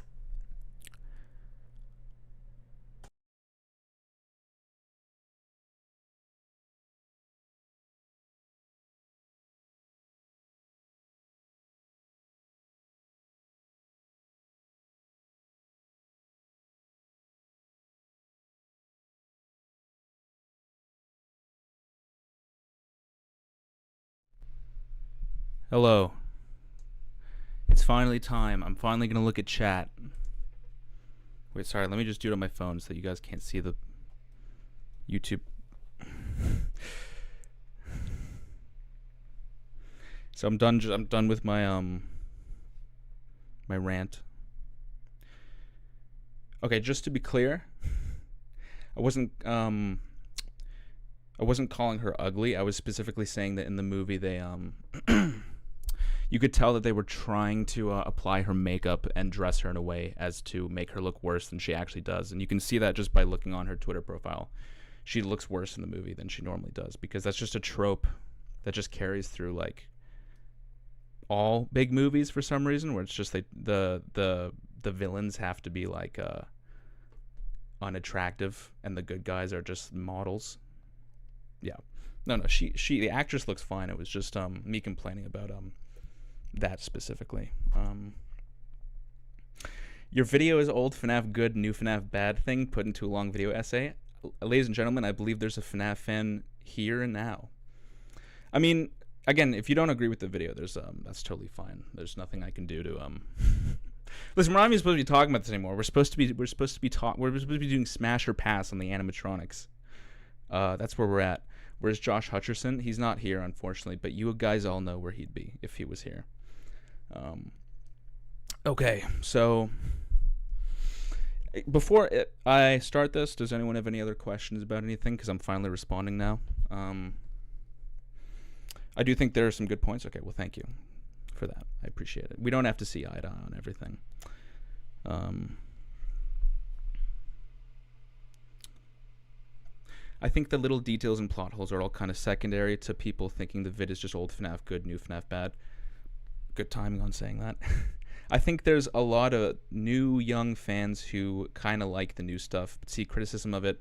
Hello. It's finally time. I'm finally going to look at chat. Wait, sorry. Let me just do it on my phone so that you guys can't see the YouTube. So I'm done with my my rant. Okay, just to be clear, I wasn't calling her ugly. I was specifically saying that in the movie they you could tell that they were trying to apply her makeup and dress her in a way as to make her look worse than she actually does. And you can see that just by looking on her Twitter profile. She looks worse in the movie than she normally does, because that's just a trope that just carries through like all big movies for some reason, where it's just the villains have to be like unattractive and the good guys are just models. Yeah. No, the actress looks fine. It was just me complaining about that specifically. Your video is old FNAF good, new FNAF bad thing put into a long video essay. Ladies and gentlemen, I believe there's a FNAF fan here and now. I mean, again, if you don't agree with the video, there's that's totally fine. There's nothing I can do to Listen, we're not even supposed to be talking about this anymore. We're supposed to be doing smash or pass on the animatronics. That's where we're at. Where's Josh Hutcherson? He's not here, unfortunately, but you guys all know where he'd be if he was here. Okay, so before I start this, does anyone have any other questions about anything? Because I'm finally responding now. I do think there are some good points. Okay, well, thank you for that. I appreciate it. We don't have to see eye to eye on everything. I think the little details and plot holes are all kind of secondary to people thinking the vid is just old FNAF good, new FNAF bad. Good timing on saying that. I think there's a lot of new young fans who kind of like the new stuff, but see criticism of it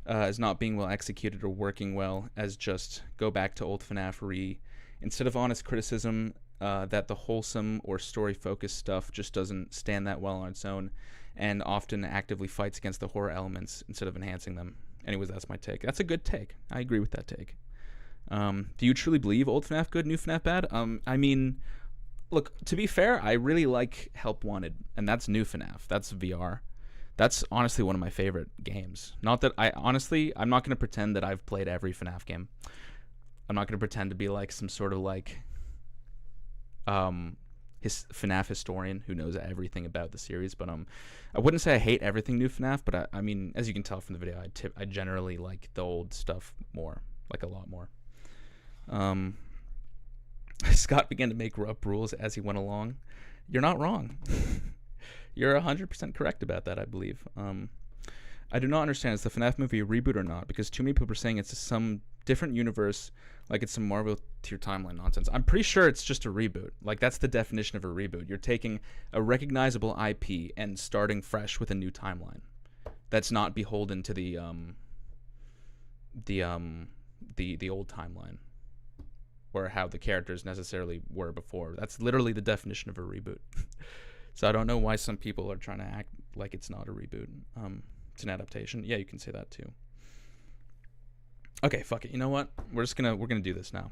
as not being well executed or working well as just go back to old FNAF instead of honest criticism that the wholesome or story-focused stuff just doesn't stand that well on its own and often actively fights against the horror elements instead of enhancing them. Anyways, that's my take. That's a good take. I agree with that take. Do you truly believe old FNAF good, new FNAF bad? I mean, look, to be fair, I really like Help Wanted, and that's new FNAF. That's VR. That's honestly one of my favorite games. Not that I'm not going to pretend that I've played every FNAF game. I'm not going to pretend to be like some sort of like FNAF historian who knows everything about the series, but I wouldn't say I hate everything new FNAF, but I mean, as you can tell from the video, I generally like the old stuff more, like a lot more. Scott began to make up rules as he went along. You're not wrong. You're 100% correct about that, I believe. I do not understand, is the FNAF movie a reboot or not? Because too many people are saying it's some different universe, like it's some Marvel tier timeline nonsense. I'm pretty sure it's just a reboot. Like, that's the definition of a reboot. You're taking a recognizable IP and starting fresh with a new timeline. That's not beholden to the old timeline or how the characters necessarily were before. That's literally the definition of a reboot. So I don't know why some people are trying to act like it's not a reboot. It's an adaptation. Yeah, you can say that too. Okay, fuck it. You know what? We're gonna do this now.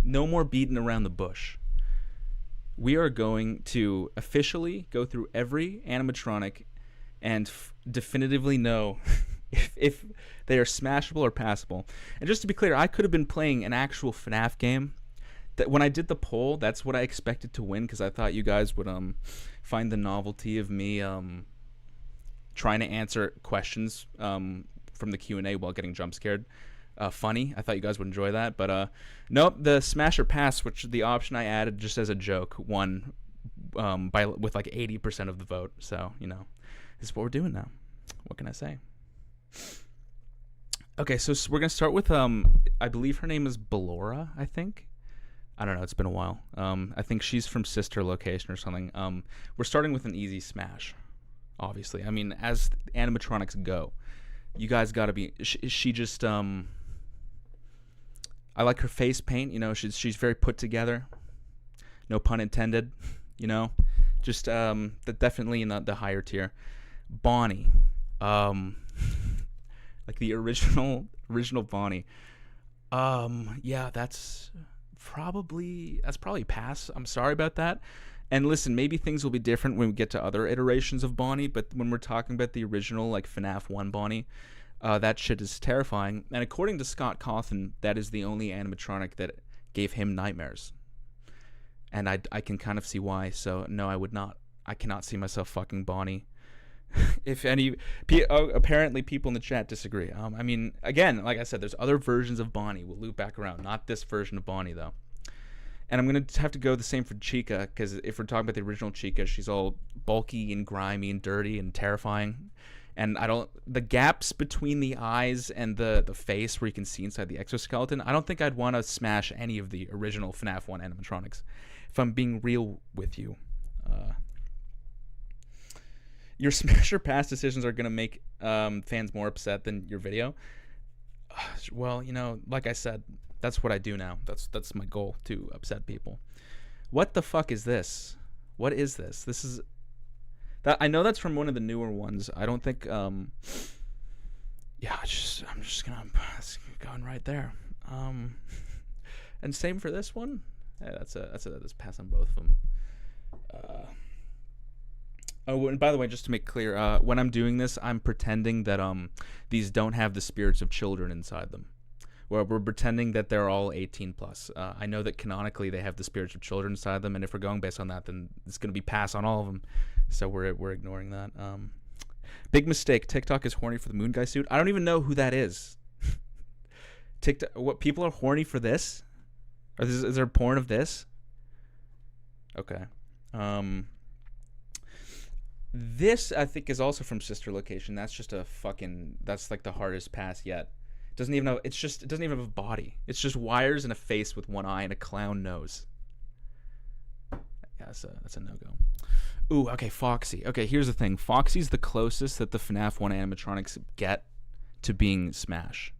No more beating around the bush. We are going to officially go through every animatronic and definitively know if they are smashable or passable. And just to be clear, I could have been playing an actual FNAF game. That when I did the poll, that's what I expected to win because I thought you guys would find the novelty of me trying to answer questions from the Q&A while getting jump scared funny. I thought you guys would enjoy that, but nope. The smash or pass, which the option I added just as a joke, won with like 80% of the vote. So you know, this is what we're doing now. What can I say? Okay, so we're gonna start with I believe her name is Ballora. I think. I don't know. It's been a while. I think she's from Sister Location or something. We're starting with an easy smash, obviously. I mean, as animatronics go, you guys got to be. She just. I like her face paint. You know, she's very put together. No pun intended. You know, just definitely in the higher tier. Bonnie, like the original Bonnie. Yeah, that's probably pass. I'm sorry about that. And listen, maybe things will be different when we get to other iterations of Bonnie, but when we're talking about the original, like FNAF 1 Bonnie, that shit is terrifying. And according to Scott Cawthon, that is the only animatronic that gave him nightmares. And I can kind of see why. So no, I cannot see myself fucking Bonnie. If any, apparently people in the chat disagree. I mean, again, like I said, there's other versions of Bonnie. We'll loop back around. Not this version of Bonnie, though. And I'm going to have to go the same for Chica, because if we're talking about the original Chica, she's all bulky and grimy and dirty and terrifying. And the gaps between the eyes and the face where you can see inside the exoskeleton, I don't think I'd want to smash any of the original FNAF 1 animatronics, if I'm being real with you. Your smash or pass decisions are gonna make fans more upset than your video. Well, you know, like I said, that's what I do now. That's my goal, to upset people. What the fuck is this? What is this? This is that, I know that's from one of the newer ones. I don't think yeah, I'm just gonna going right there. And same for this one. Yeah, that's pass on both of them. Oh, and by the way, just to make clear, when I'm doing this, I'm pretending that these don't have the spirits of children inside them. Where we're pretending that they're all 18 plus. I know that canonically they have the spirits of children inside them, and if we're going based on that, then it's going to be pass on all of them. So we're ignoring that. Big mistake. TikTok is horny for the moon guy suit. I don't even know who that is. TikTok. What, people are horny for this? Or is there porn of this? Okay. This I think is also from Sister Location. That's just a fucking. That's like the hardest pass yet. Doesn't even have. It's just. It doesn't even have a body. It's just wires and a face with one eye and a clown nose. Yeah, that's a no-go. Ooh, okay, Foxy. Okay, here's the thing. Foxy's the closest that the FNAF 1 animatronics get to being Smash.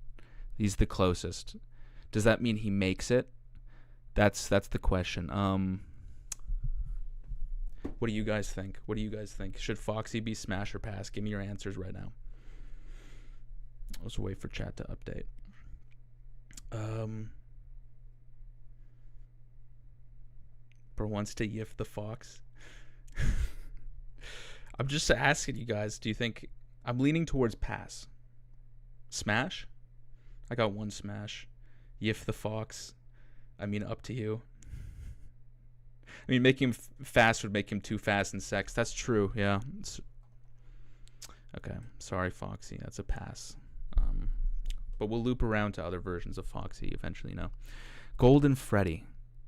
He's the closest. Does that mean he makes it? That's the question. What do you guys think? What do you guys think? Should Foxy be Smash or pass? Give me your answers right now. Let's wait for chat to update. For once to yiff the fox. I'm just asking you guys, do you think... I'm leaning towards pass. Smash? I got one smash. Yiff the fox. I mean, up to you. I mean, making him fast would make him too fast in sex. That's true, yeah. Okay, sorry, Foxy. That's a pass. But we'll loop around to other versions of Foxy eventually, no. Golden Freddy.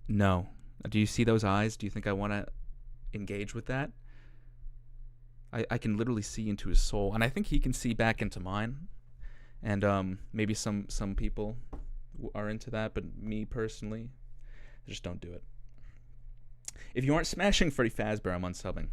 No. Do you see those eyes? Do you think I want to engage with that? I can literally see into his soul. And I think he can see back into mine. And maybe some people are into that. But me, personally, I just don't do it. If you aren't smashing Freddy Fazbear, I'm unsubbing.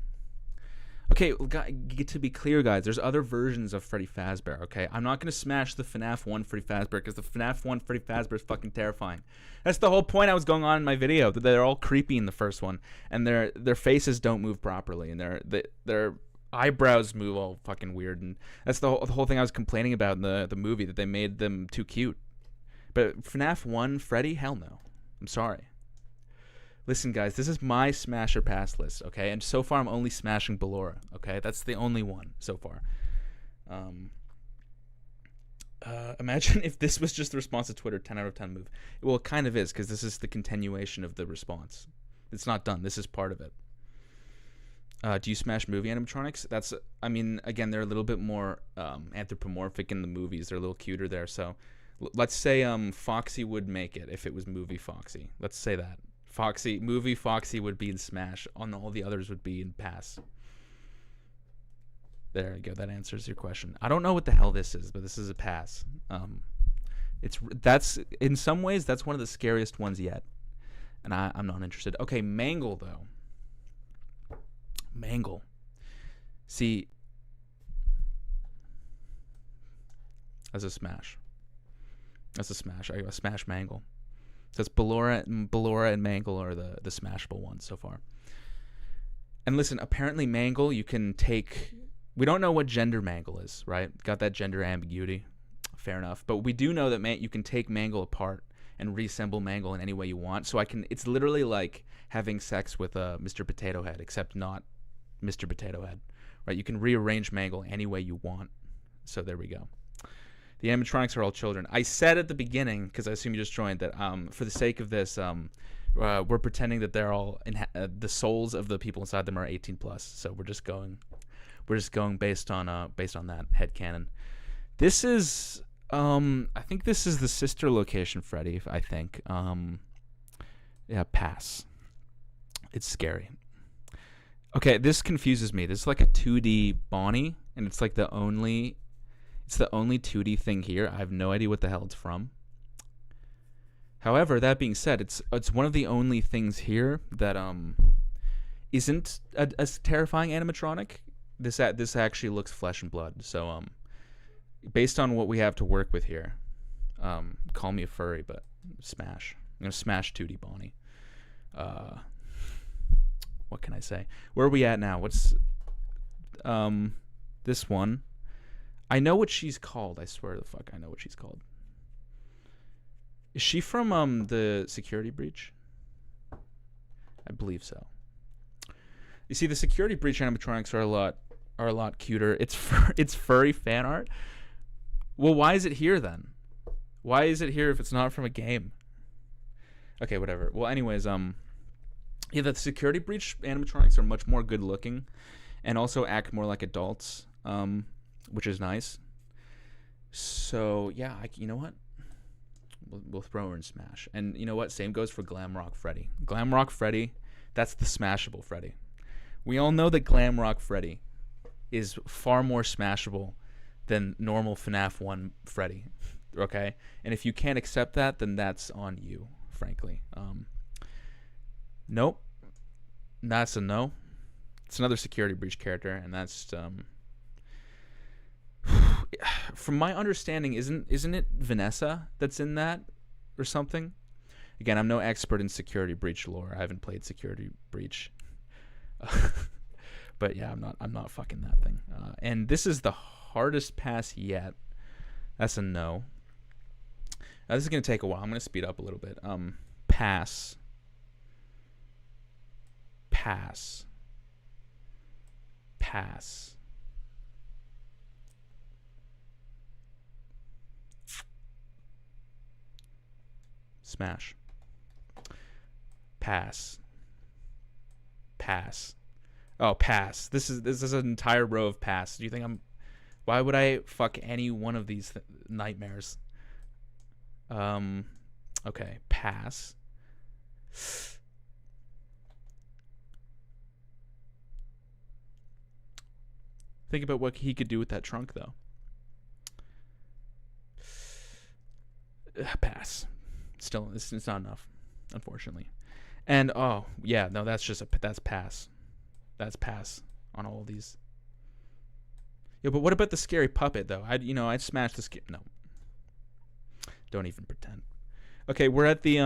Okay, to be clear, guys, there's other versions of Freddy Fazbear, okay? I'm not going to smash the FNAF 1 Freddy Fazbear because the FNAF 1 Freddy Fazbear is fucking terrifying. That's the whole point I was going on in my video, that they're all creepy in the first one, and their faces don't move properly, and their eyebrows move all fucking weird, and that's the whole thing I was complaining about in the movie, that they made them too cute. But FNAF 1 Freddy? Hell no. I'm sorry. Listen, guys, this is my smash or pass list, okay? And so far, I'm only smashing Ballora, okay? That's the only one so far. Imagine if this was just the response to Twitter, 10 out of 10 move. Well, it kind of is, because this is the continuation of the response. It's not done. This is part of it. Do you smash movie animatronics? That's, I mean, again, they're a little bit more anthropomorphic in the movies. They're a little cuter there. So let's say Foxy would make it if it was movie Foxy. Let's say that. Movie Foxy would be in Smash, on all the others would be in Pass. There you go, that answers your question. I don't know what the hell this is, but this is a Pass. That's in some ways that's one of the scariest ones yet, and I'm not interested. Okay, Mangle though. Mangle. See, that's a Smash. That's a Smash. I smash Mangle. So it's Ballora and Mangle are the smashable ones so far. And listen, apparently Mangle you can take... We don't know what gender Mangle is, right? Got that gender ambiguity. Fair enough. But we do know that you can take Mangle apart and reassemble Mangle in any way you want. So it's literally like having sex with Mr. Potato Head, except not Mr. Potato Head. Right? You can rearrange Mangle any way you want. So there we go. The animatronics are all children. I said at the beginning, because I assume you just joined, that for the sake of this, we're pretending that they're all the souls of the people inside them are 18 plus. So we're just going based on that headcanon. This is I think this is the sister location Freddy. I think yeah, pass. It's scary. Okay, this confuses me. This is like a 2D Bonnie, and it's like the only 2D thing here. I have no idea what the hell it's from. However, that being said, it's one of the only things here that isn't a terrifying animatronic. this actually looks flesh and blood. So based on what we have to work with here, call me a furry, but smash. I'm gonna smash 2D Bonnie. What can I say? Where are we at now? What's this one? I know what she's called. I swear the fuck I know what she's called. Is she from the Security Breach? I believe so. You see, the Security Breach animatronics are a lot cuter. It's furry fan art. Well, why is it here then? Why is it here if it's not from a game? Okay, whatever. Well, anyways, yeah, the Security Breach animatronics are much more good looking, and also act more like adults, which is nice. So yeah, you know what? We'll throw her in Smash. And you know what? Same goes for Glamrock Freddy. Glamrock Freddy, that's the smashable Freddy. We all know that Glamrock Freddy is far more smashable than normal FNAF 1 Freddy. Okay? And if you can't accept that, then that's on you, frankly. Nope. That's a no. It's another Security Breach character, and that's from my understanding, isn't it Vanessa that's in that or something? Again, I'm no expert in Security Breach lore. I haven't played Security Breach. But yeah, I'm not fucking that thing. And this is the hardest pass yet. That's a no. This is gonna take a while. I'm gonna speed up a little bit. Pass. Pass. Pass. Smash. Pass. Pass. Oh, pass. This is an entire row of pass. Do you think I'm... Why would I fuck any one of these nightmares? Okay. Pass. Think about what he could do with that trunk, though. Pass. Still, it's not enough, unfortunately. And oh yeah, no, that's pass. That's pass on all of these. Yeah, but what about the scary puppet though? I'd smash the no. Don't even pretend. Okay, we're at the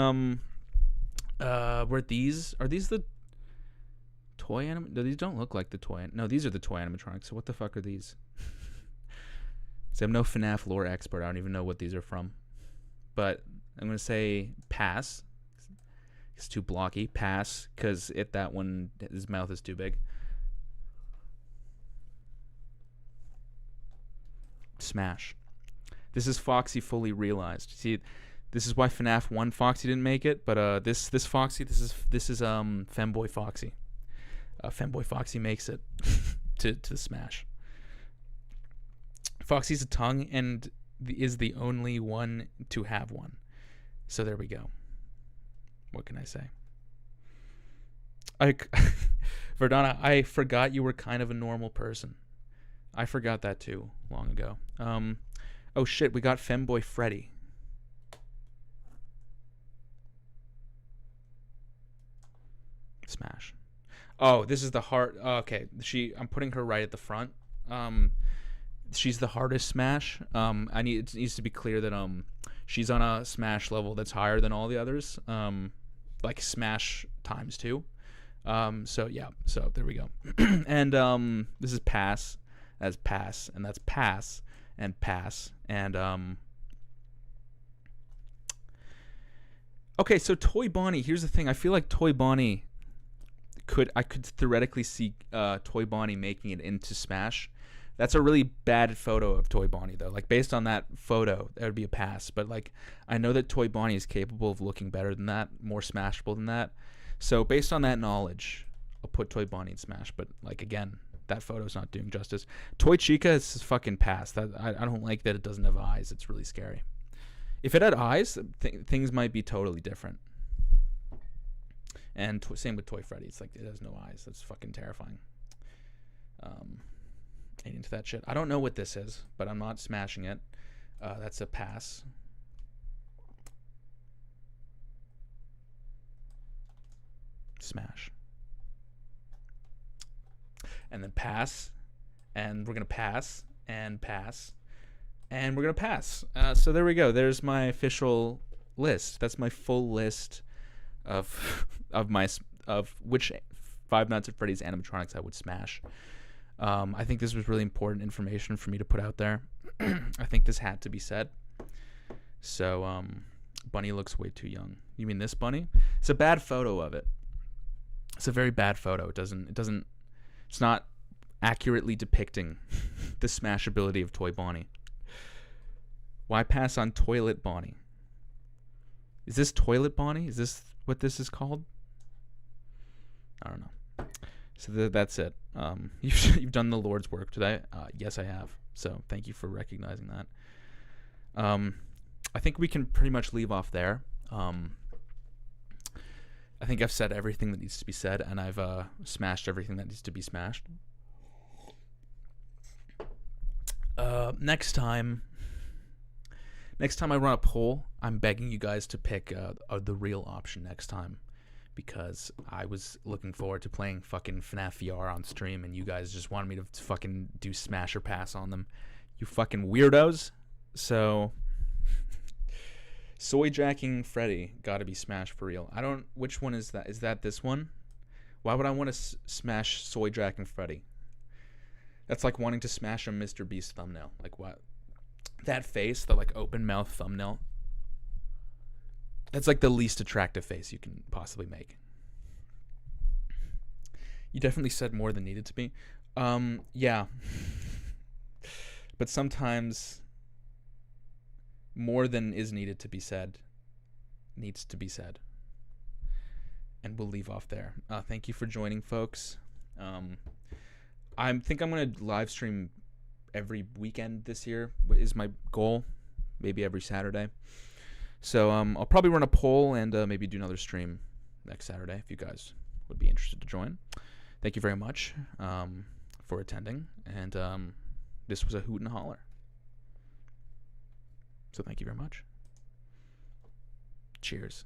we're at these. Are these the toy anim? No, these don't look like the toy. No, these are the toy animatronics. So what the fuck are these? So I'm no FNAF lore expert. I don't even know what these are from. But I'm gonna say pass. It's too blocky. Pass, because that one, his mouth is too big. Smash. This is Foxy fully realized. See, this is why FNAF 1 Foxy didn't make it, but this Foxy, this is Femboy Foxy. Femboy Foxy makes it to Smash. Foxy's a tongue and is the only one to have one. So there we go. What can I say? Verdana, I forgot you were kind of a normal person. I forgot that too long ago. Oh shit, we got Femboy Freddy. Smash. Oh, this is the hard. Okay, I'm putting her right at the front. She's the hardest Smash. It needs to be clear that she's on a Smash level that's higher than all the others. Like Smash times 2. So yeah. So there we go. And this is pass. That's pass, and that's pass, and pass, and okay. So Toy Bonnie. Here's the thing. I feel like Toy Bonnie I could theoretically see Toy Bonnie making it into Smash. That's a really bad photo of Toy Bonnie, though. Like, based on that photo, that would be a pass. But, like, I know that Toy Bonnie is capable of looking better than that, more smashable than that. So, based on that knowledge, I'll put Toy Bonnie in Smash. But, like, again, that photo's not doing justice. Toy Chica is fucking pass. I don't like that it doesn't have eyes. It's really scary. If it had eyes, things might be totally different. And same with Toy Freddy. It's like, it has no eyes. That's fucking terrifying. Ain't into that shit. I don't know what this is, but I'm not smashing it. That's a pass. Smash. And then pass. and we're gonna pass and pass and we're gonna pass. So there we go. There's my official list. That's my full list of of which Five Nights at Freddy's animatronics I would smash. I think this was really important information for me to put out there. I think this had to be said. So Bunny looks way too young. You mean this bunny? It's a bad photo of it. It's a very bad photo. It's not accurately depicting the smashability of Toy Bonnie. Why pass on Toilet Bonnie? Is this Toilet Bonnie? Is this what this is called? I don't know. So that's it. You've done the Lord's work today. Yes, I have. So thank you for recognizing that. I think we can pretty much leave off there. I think I've said everything that needs to be said, and I've smashed everything that needs to be smashed. Next time I run a poll, I'm begging you guys to pick the real option next time, because I was looking forward to playing fucking FNAF VR on stream, and you guys just wanted me to fucking do smash or pass on them. You fucking weirdos. So Soy Jacking Freddy gotta be smashed for real. I don't. Which one is that? Is that this one? Why would I want to smash Soy Jacking Freddy? That's like wanting to smash a Mr. Beast thumbnail. Like what? That face, the like open mouth thumbnail. That's like the least attractive face you can possibly make. You definitely said more than needed to be. Yeah. But sometimes more than is needed to be said needs to be said. And we'll leave off there. Thank you for joining, folks. I think I'm going to live stream every weekend this year is my goal. Maybe every Saturday. So I'll probably run a poll and maybe do another stream next Saturday if you guys would be interested to join. Thank you very much for attending. And this was a hoot and holler. So thank you very much. Cheers.